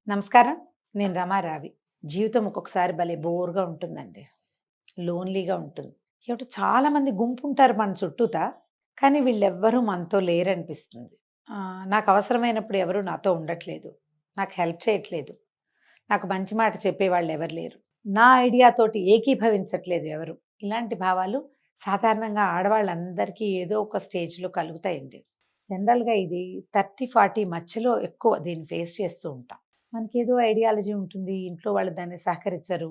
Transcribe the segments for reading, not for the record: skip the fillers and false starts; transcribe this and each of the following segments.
నమస్కారం. నేను రమారావి. జీవితం ఒక్కొక్కసారి భలే బోర్‌గా ఉంటుందండి. లోన్‌లీగా ఉంటుంది. ఏమిటో చాలామంది గుంపుంటారు మన చుట్టూతా. కానీ వీళ్ళెవ్వరూ మనతో లేరనిపిస్తుంది. నాకు అవసరమైనప్పుడు ఎవరు నాతో ఉండట్లేదు. నాకు హెల్ప్ చేయట్లేదు. నాకు మంచి మాట చెప్పేవాళ్ళెవరు లేరు. నా ఐడియాతోటి ఏకీభవించట్లేదు ఎవరు. ఇలాంటి భావాలు సాధారణంగా ఆడవాళ్ళందరికీ ఏదో ఒక స్టేజ్‌లో కలుగుతాయండి. జనరల్‌గా ఇది 30, 40 మధ్యలో ఎక్కువ దీన్ని ఫేస్ చేస్తూ ఉంటాం. మనకేదో ఐడియాలజీ ఉంటుంది. ఇంట్లో వాళ్ళు దాన్ని సహకరించరు.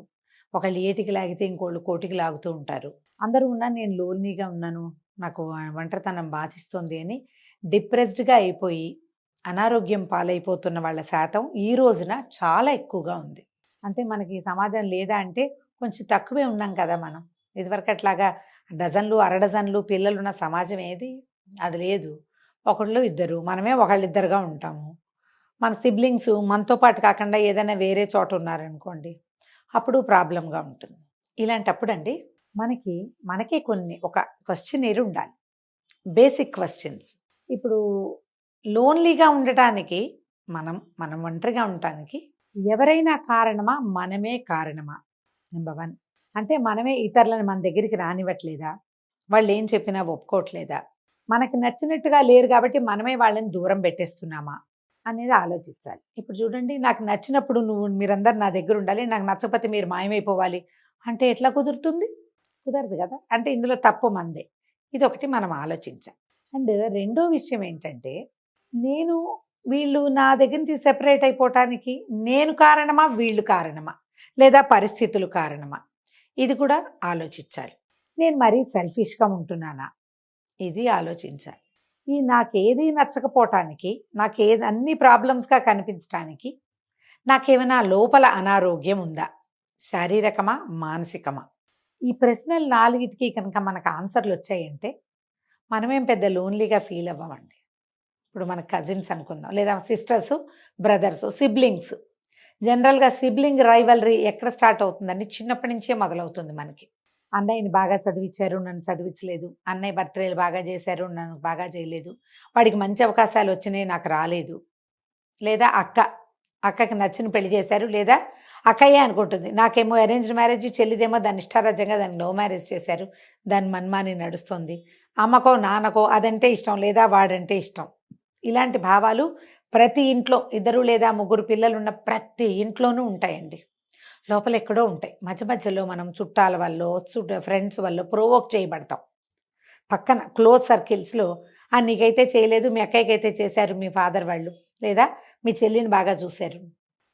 ఒకళ్ళు ఏటికి లాగితే ఇంకోళ్ళు కోటికి లాగుతూ ఉంటారు. అందరూ ఉన్నా నేను లోన్‌లీగా ఉన్నాను. నాకు ఒంటరితనం బాధిస్తుంది అని డిప్రెస్డ్‌గా అయిపోయి, అనారోగ్యం పాలైపోతున్న వాళ్ళ శాతం ఈ రోజున చాలా ఎక్కువగా ఉంది. అంటే మనకి సమాజం లేదా అంటే కొంచెం తక్కువే ఉన్నాం కదా మనం. ఇదివరకట్లాగా డజన్‌లు, అరడజన్‌లు పిల్లలున్న సమాజం ఏది? అది లేదు. ఒకళ్ళు, ఇద్దరు. మనమే ఒకళ్ళిద్దరుగా ఉంటాము. మన సిబ్లింగ్స్ మనతో పాటు కాకుండా ఏదైనా వేరే చోట ఉన్నారనుకోండి, అప్పుడు ప్రాబ్లమ్‌గా ఉంటుంది. ఇలాంటప్పుడండి మనకి, మనకే కొన్ని ఒక క్వెషనీర్ ఉండాలి. Basic questions. ఇప్పుడు లోన్‌లీగా ఉండటానికి మనం ఒంటరిగా ఉండటానికి ఎవరైనా కారణమా? మనమే కారణమా? నంబర్ 1. అంటే మనమే ఇతరులను మన దగ్గరికి రానివ్వట్లేదా? వాళ్ళేం చెప్పినా ఒప్పుకోవట్లేదా? మనకు నచ్చినట్టుగా లేరు కాబట్టి మనమే వాళ్ళని దూరం పెట్టేస్తున్నామా? అనేది ఆలోచించాలి. ఇప్పుడు చూడండి, నాకు నచ్చినప్పుడు మీరందరూ నా దగ్గరుండాలి. నాకు నచ్చకపోతే మీరు మాయమైపోవాలి అంటే ఎట్లా కుదురుతుంది? కుదరదు గదా! అంటే ఇందులో తప్పు మనదే. ఇదొకటి మనం ఆలోచించాలి. అండ్ రెండో విషయం ఏంటంటే, నేను వీళ్ళు నా దగ్గర నుంచి సెపరేట్ అయిపోవటానికి నేను కారణమా? వీళ్ళు కారణమా? లేదా పరిస్థితులు కారణమా? ఇది కూడా ఆలోచించాలి. నేను మరీ సెల్ఫిష్‌గా ఉంటున్నానా? ఇది ఆలోచించాలి. నాకేది నచ్చకపోవటానికి, అన్ని ప్రాబ్లమ్స్‌గా కనిపించటానికి, నాకేమైనా లోపల అనారోగ్యం ఉందా? శారీరకమా? మానసికమా? ఈ ప్రశ్నలు 4టికి కనుక మనకు ఆన్సర్‌లొచ్చాయంటే, మనమేం పెద్ద లోన్‌లీగా ఫీల్ అవ్వమండి. ఇప్పుడు మన కజిన్స్ అనుకుందాం, లేదా సిస్టర్సు, బ్రదర్సు, సిబ్లింగ్స్. జనరల్‌గా సిబ్లింగ్ రైవల్రీ ఎక్కడ స్టార్ట్ అవుతుందండి? చిన్నప్పటి నుంచే మొదలవుతుంది మనకి. అన్నయ్యని బాగా చదివిచ్చారు, నన్ను చదివించలేదు. అన్నయ్య బర్త్‌డేలు బాగా చేశారు, నన్ను బాగా చేయలేదు. వాడికి మంచి అవకాశాలొచ్చినాయి, నాకు రాలేదు. లేదా అక్కకి నచ్చిన పెళ్లి చేశారు. లేదా అక్కయ్యే అనుకుంటుంది, నాకేమో అరేంజ్డ్ మ్యారేజ్, చెల్లిదేమో దాన్ని ఇష్టారాజ్యంగా దాన్ని లవ్ మ్యారేజ్ చేశారు. దాని మన్మాని నడుస్తుంది. అమ్మకో, నాన్నకో అదంటే ఇష్టం, లేదా వాడంటే ఇష్టం. ఇలాంటి భావాలు ప్రతి ఇంట్లో, ఇద్దరు లేదా ముగ్గురు పిల్లలున్న ప్రతి ఇంట్లోనూ ఉంటాయండి. లోపలెక్కడో ఉంటాయి. మధ్య మధ్యలో మనం చుట్టాల వల్లో, ఫ్రెండ్స్ వల్లో ప్రొవోక్ చేయబడతాం. పక్కన క్లోజ్ సర్కిల్స్‌లో నీకైతే చేయలేదు, మీ అక్కయ్యకైతే చేశారు మీ ఫాదర్ వాళ్ళు. లేదా మీ చెల్లిని బాగా చూశారు.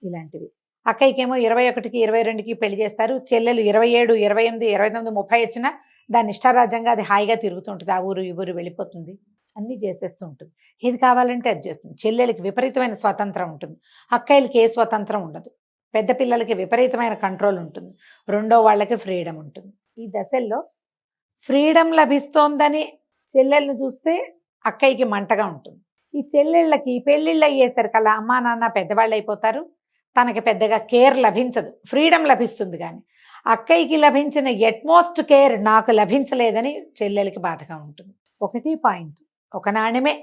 ఇలాంటివి. అక్కయ్యకేమో 21కి, 22కి పెళ్లి చేస్తారు. చెల్లెలు 27, 28, 29, 30 వచ్చినా దాని ఇష్టారాజ్యంగా అది హాయిగా తిరుగుతూ ఉంటది. ఆ ఊరు, ఈ ఊరు వెళ్ళిపోతుంది. అన్నీ చేసేస్తూ ఉంటుంది. ఏది కావాలంటే అది చేస్తుంది. చెల్లెలకి విపరీతమైన స్వాతంత్రం ఉంటుంది. అక్కయ్యలకి ఏ స్వతంత్రం ఉండదు. పెద్ద పిల్లలకి విపరీతమైన కంట్రోల్ ఉంటుంది. రెండో వాళ్ళకి ఫ్రీడమ్ ఉంటుంది. ఈ దశల్లో ఫ్రీడమ్ లభిస్తోందని చెల్లెల్ని చూస్తే అక్కయ్యకి మంటగా ఉంటుంది. ఈ చెల్లెళ్ళకి పెళ్ళిళ్ళయ్యేసరికల్లా అమ్మా, నాన్న పెద్దవాళ్ళైపోతారు. తనకి పెద్దగా కేర్ లభించదు. ఫ్రీడమ్ లభిస్తుంది గానీ, అక్కయ్యకి లభించిన ఎట్‌మోస్ట్ కేర్ నాకు లభించలేదని చెల్లెలికి బాధగా ఉంటుంది. ఒకటి పాయింట్. ఒక నాణెమే.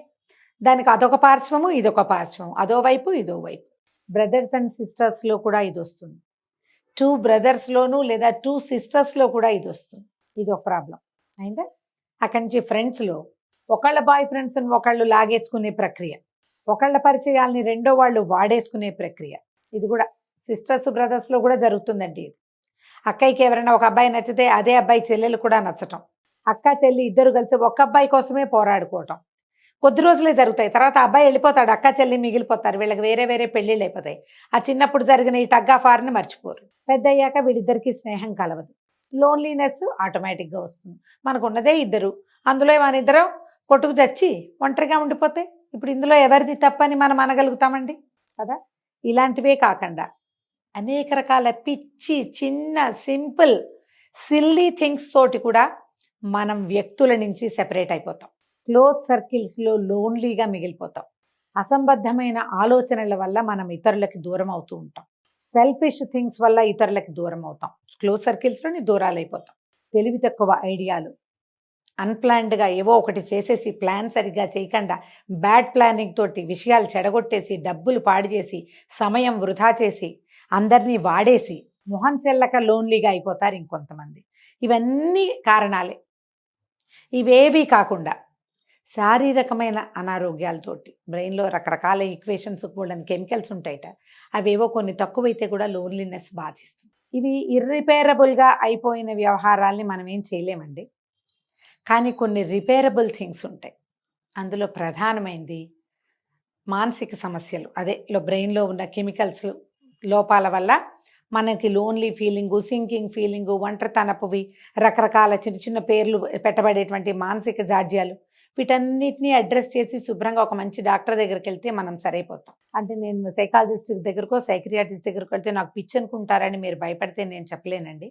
దానికి అదొక పార్శ్వము, ఇదొక పార్శ్వం. అదో వైపు, ఇదో వైపు. బ్రదర్స్ అండ్ సిస్టర్స్‌లో కూడా ఇదొస్తుంది. 2 బ్రదర్స్‌లోనూ లేదా 2 సిస్టర్స్‌లో కూడా ఇదొస్తుంది. ఇదొక ప్రాబ్లమ్. అయిందా? అక్కడి నుంచి ఫ్రెండ్స్‌లో ఒకళ్ళ బాయ్ ఫ్రెండ్స్‌ని ఒకళ్ళు లాగేసుకునే ప్రక్రియ. ఒకళ్ళ పరిచయాల్ని రెండో వాళ్ళు వాడేసుకునే ప్రక్రియ. ఇది కూడా సిస్టర్స్, బ్రదర్స్‌లో కూడా జరుగుతుందండి ఇది. అక్కయ్యకి ఎవరైనా ఒక అబ్బాయి నచ్చితే అదే అబ్బాయి చెల్లెలు కూడా నచ్చటం. అక్క, చెల్లి ఇద్దరు కలిసి ఒక్క అబ్బాయి కోసమే పోరాడుకోవటం. కొద్ది రోజులే జరుగుతాయి. తర్వాత ఆ అబ్బాయి ఎళ్ళిపోతాడు. అక్క, చెల్లి మిగిలిపోతారు. వీళ్ళకి వేరే వేరే పెళ్ళిళ్ళయిపోతాయి. ఆ చిన్నప్పుడు జరిగిన ఈ టగ్ ఆఫ్ వార్‌ని మర్చిపోరు. పెద్దయ్యాక వీళ్ళిద్దరికీ స్నేహం కలవదు. లోన్లీనెస్ ఆటోమేటిక్‌గా వస్తుంది. మనకున్నదే ఇద్దరు. అందులో మనిద్దరం కొట్టుకు చచ్చి ఒంటరిగా ఉండిపోతే ఇప్పుడు ఇందులో ఎవరిది తప్పని మనం అనగలుగుతామండి? కదా! ఇలాంటివే కాకుండా అనేక రకాల పిచ్చి, చిన్న, సింపుల్, సిల్లీ థింగ్స్ తోటి కూడా మనం వ్యక్తుల నుంచి సెపరేట్ అయిపోతాం. క్లోజ్ సర్కిల్స్‌లో లోన్లీగా మిగిలిపోతాం. అసంబద్ధమైన ఆలోచనల వల్ల మనం ఇతరులకి దూరం అవుతూ ఉంటాం. సెల్ఫిష్ థింగ్స్ వల్ల ఇతరులకి దూరం అవుతాం. క్లోజ్ సర్కిల్స్‌లోని దూరాలైపోతాం. తెలివి తక్కువ ఐడియాలు, అన్‌ప్లాన్డ్‌గా ఏవో ఒకటి చేసేసి, ప్లాన్ సరిగ్గా చేయకుండా, బ్యాడ్ ప్లానింగ్ తోటి విషయాలు చెడగొట్టేసి, డబ్బులు పాడు చేసి, సమయం వృధా చేసి, అందరిని వాడేసి, మొహం చెల్లక లోన్‌లీగా అయిపోతారు ఇంకొంతమంది. ఇవన్నీ కారణాలే. ఇవేవీ కాకుండా శారీరకమైన అనారోగ్యాలతోటి బ్రెయిన్‌లో రకరకాల ఈక్వేషన్స్ బోలెడన్ని కెమికల్స్ ఉంటాయట. అవేవో కొన్ని తక్కువైతే కూడా లోన్లీనెస్ బాధిస్తుంది. ఇవి ఇర్రిపేరబుల్‌గా అయిపోయిన వ్యవహారాల్ని మనం ఏం చేయలేమండి. కానీ కొన్ని రిపేరబుల్ థింగ్స్ ఉంటాయి. అందులో ప్రధానమైనది మానసిక సమస్యలు. అదే బ్రెయిన్‌లో ఉన్న కెమికల్స్ లోపాల వల్ల మనకి లోన్లీ ఫీలింగు, సింకింగ్ ఫీలింగు, ఒంటరితనపువి, రకరకాల చిన్న చిన్న పేర్లు పెట్టబడేటువంటి మానసిక జాడ్యాలు, వీటన్నిటిని అడ్రెస్ చేసి శుభ్రంగా ఒక మంచి డాక్టర్ దగ్గరికెళ్తే మనం సరైపోతాం. అంటే నేను సైకాలజిస్ట్ దగ్గరకో, సైకియాట్రిస్ట్ దగ్గరకో వెళ్తే నాకు పిచ్చి అనుకుంటారని మీరు భయపడితే నేను చెప్పలేనండి.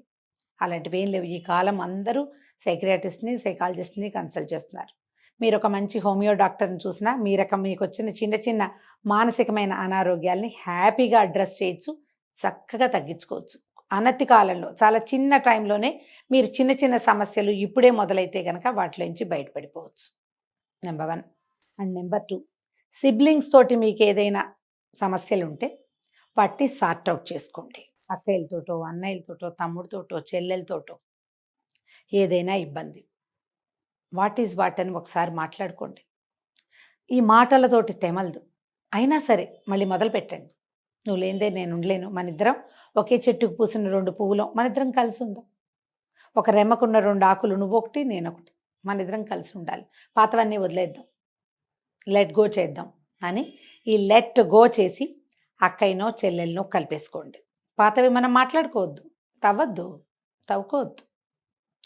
అలాంటివేం లేవు. ఈ కాలం అందరూ సైకియాట్రిస్ట్‌ని, సైకాలజిస్ట్‌ని కన్సల్ట్ చేస్తున్నారు. మీరొక మంచి హోమియో డాక్టర్‌ని చూసినా మీకొచ్చిన చిన్న చిన్న మానసికమైన అనారోగ్యాల్ని హ్యాపీగా అడ్రెస్ చేయొచ్చు. చక్కగా తగ్గించుకోవచ్చు. అనతి కాలంలో చాలా చిన్న టైంలోనే మీరు చిన్న చిన్న సమస్యలు ఇప్పుడే మొదలైతే గనక వాటిలోంచి బయటపడిపోవచ్చు. నంబర్ 1. అండ్ నంబర్ 2, సిబ్లింగ్స్ తోటి మీకేదైనా సమస్యలుంటే వాటిని సార్ట్ ఔట్ చేసుకోండి. అక్కయ్యలతోటో, అన్నయ్యలతోటో, తమ్ముడితోటో, చెల్లెలతోటో ఏదైనా ఇబ్బంది. వాట్ ఈజ్ వాట్ అని ఒకసారి మాట్లాడుకోండి. ఈ మాటలతోటి తెమలదు. అయినా సరే మళ్ళీ మొదలుపెట్టండి. నువ్వు లేనిదే నేను ఉండలేను. మనిద్దరం ఒకే చెట్టుకు పూసిన 2 పువ్వులం. మనిద్దరం కలిసి ఉందాం. ఒక రెమ్మకున్న 2 ఆకులు నువ్వొకటి, నేనొకటి. మనిద్దరం కలిసి ఉండాలి. పాతవన్నీ వదిలేద్దాం. లెట్ గో చేద్దాం అని ఈ లెట్ గో చేసి అక్కయ్యనో, చెల్లెలనో కలిపేసుకోండి. పాతవి మనం మాట్లాడుకోవద్దు. తవ్వుకోవద్దు.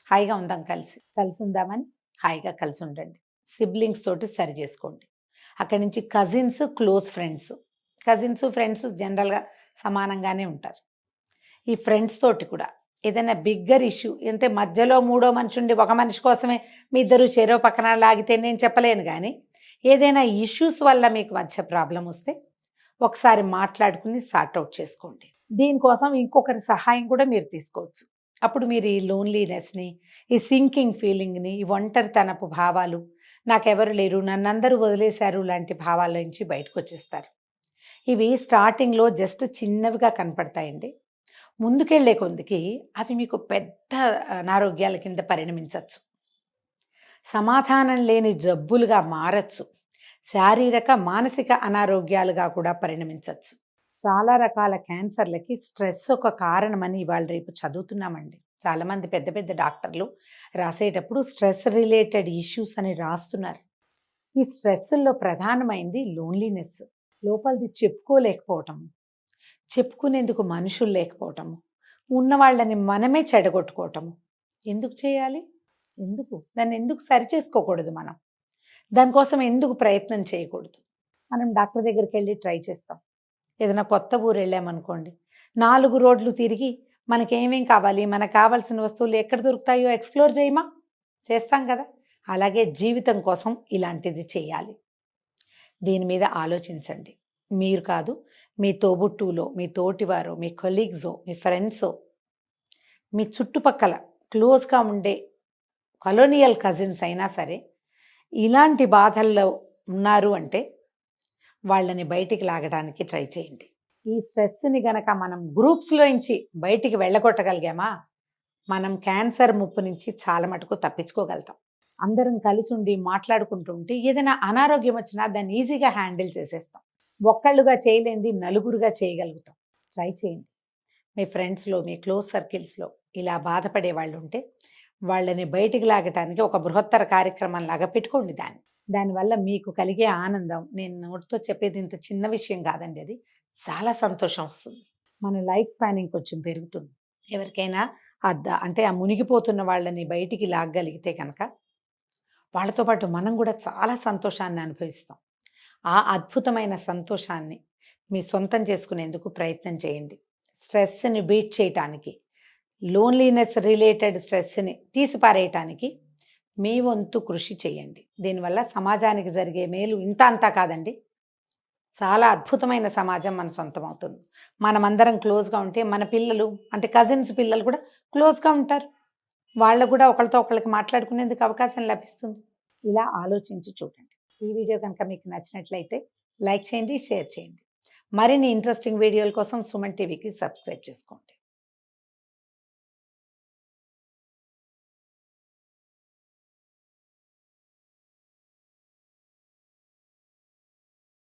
హాయిగా ఉందాం కలిసి. కలిసి ఉందామని హాయిగా కలిసి ఉండండి. సిబ్లింగ్స్ తోటి సరి చేసుకోండి. అక్కడి నుంచి cousins, close friends. Cousins, friends జనరల్‌గా సమానంగానే ఉంటారు. ఈ ఫ్రెండ్స్ తోటి కూడా ఏదైనా బిగ్గర్ ఇష్యూ అంటే మధ్యలో మూడో మనిషి ఉండి ఒక మనిషి కోసమే మీ ఇద్దరు చెరో పక్కన లాగితే నేను చెప్పలేను గానీ, ఏదైనా ఇష్యూస్ వల్ల మీకు మధ్య ప్రాబ్లమ్ వస్తే ఒకసారి మాట్లాడుకుని సార్ట్ ఔట్ చేసుకోండి. దీనికోసం ఇంకొకరి సహాయం కూడా మీరు తీసుకోవచ్చు. అప్పుడు మీరు ఈ లోన్లీనెస్‌ని, ఈ సింకింగ్ ఫీలింగ్‌ని, ఈ ఒంటరితనపు భావాలు, నాకెవరు లేరు, నన్నందరూ వదిలేశారు లాంటి భావాల నుంచి బయటకొచ్చేస్తారు. ఇవి స్టార్టింగ్‌లో జస్ట్ చిన్నవిగా కనపడతాయండి. ముందుకెళ్ళే కొందికి అవి మీకు పెద్ద అనారోగ్యాల కింద పరిణమించొచ్చు. సమాధానం లేని జబ్బులుగా మారచ్చు. శారీరక, మానసిక అనారోగ్యాలుగా కూడా పరిణమించొచ్చు. చాలా రకాల క్యాన్సర్‌లకి స్ట్రెస్ ఒక కారణమని ఇవాళ రేపు చదువుతున్నామండి. చాలామంది పెద్ద పెద్ద డాక్టర్లు రాసేటప్పుడు స్ట్రెస్ రిలేటెడ్ ఇష్యూస్ అని రాస్తున్నారు. ఈ స్ట్రెస్‌ల్లో ప్రధానమైంది లోన్లీనెస్. లోపలిది చెప్పుకోలేకపోవటం. చెప్పుకునేందుకు మనుషులు లేకపోవటము. ఉన్నవాళ్ళని మనమే చెడగొట్టుకోవటము. ఎందుకు చేయాలి? ఎందుకు? దాన్నెందుకు సరిచేసుకోకూడదు మనం? దానికోసం ఎందుకు ప్రయత్నం చేయకూడదు? మనం డాక్టర్ దగ్గరికెళ్ళి ట్రై చేస్తాం. ఏదైనా కొత్త ఊరెళ్ళామనుకోండి, 4 రోడ్లు తిరిగి మనకేమేం కావాలి, మనకు కావాల్సిన వస్తువులు ఎక్కడ దొరుకుతాయో ఎక్స్‌ప్లోర్ చేయమా? చేస్తాం కదా! అలాగే జీవితం కోసం ఇలాంటిది చేయాలి. దీని మీద ఆలోచించండి. మీరు కాదు, మీ తోబుట్టువులో, మీ తోటివారో, మీ కొలీగ్సో, మీ ఫ్రెండ్సో, మీ చుట్టుపక్కల క్లోజ్‌గా ఉండే కలోనియల్ కజిన్స్ అయినా సరే, ఇలాంటి బాధల్లో ఉన్నారు అంటే వాళ్ళని బయటికి లాగడానికి ట్రై చేయండి. ఈ స్ట్రెస్‌ని గనక మనం గ్రూప్స్‌లోంచి బయటికి వెళ్ళగొట్టగలిగామా, మనం క్యాన్సర్ ముప్పు నుంచి చాలా మటుకు తప్పించుకోగలుగుతాం. అందరం కలిసుండి మాట్లాడుకుంటూ ఉంటే ఏదైనా అనారోగ్యం వచ్చినా దాన్ని ఈజీగా హ్యాండిల్ చేసేస్తాం. ఒక్కళ్ళుగా చేయలేనిది నలుగురుగా చేయగలుగుతాం. ట్రై చేయండి. మీ ఫ్రెండ్స్‌లో, మీ క్లోజ్ సర్కిల్స్‌లో ఇలా బాధపడే వాళ్ళుంటే వాళ్ళని బయటికి లాగటానికి ఒక బృహత్తర కార్యక్రమంలాగా పెట్టుకోండి దాన్ని. దానివల్ల మీకు కలిగే ఆనందం, నేను నోటితో చెప్పేది ఇంత చిన్న విషయం కాదండి అది. చాలా సంతోషం వస్తుంది. మన లైఫ్ స్పానింగ్ కొంచెం పెరుగుతుంది. ఎవరికైనా అంటే ఆ మునిగిపోతున్న వాళ్ళని బయటికి లాగగలిగితే కనుక వాళ్ళతో పాటు మనం కూడా చాలా సంతోషాన్ని అనుభవిస్తాం. ఆ అద్భుతమైన సంతోషాన్ని మీ సొంతం చేసుకునేందుకు ప్రయత్నం చేయండి. స్ట్రెస్‌ని బీట్ చేయటానికి, లోన్లీనెస్ రిలేటెడ్ స్ట్రెస్‌ని తీసిపారేయటానికి మీ వంతు కృషి చేయండి. దీనివల్ల సమాజానికి జరిగే మేలు ఇంత అంతా కాదండి. చాలా అద్భుతమైన సమాజం మన సొంతమవుతుంది. మనమందరం క్లోజ్‌గా ఉంటే మన పిల్లలు అంటే కజిన్స్ పిల్లలు కూడా క్లోజ్‌గా ఉంటారు. వాళ్ళకు కూడా ఒకళ్ళతో ఒకళ్ళకి మాట్లాడుకునేందుకు అవకాశం లభిస్తుంది. ఇలా ఆలోచించి చూడండి. ఈ వీడియో కనుక మీకు నచ్చినట్లయితే లైక్ చేయండి, షేర్ చేయండి. మరిన్ని ఇంట్రెస్టింగ్ వీడియోల కోసం సుమన్ టీవీకి సబ్స్క్రైబ్ చేసుకోండి.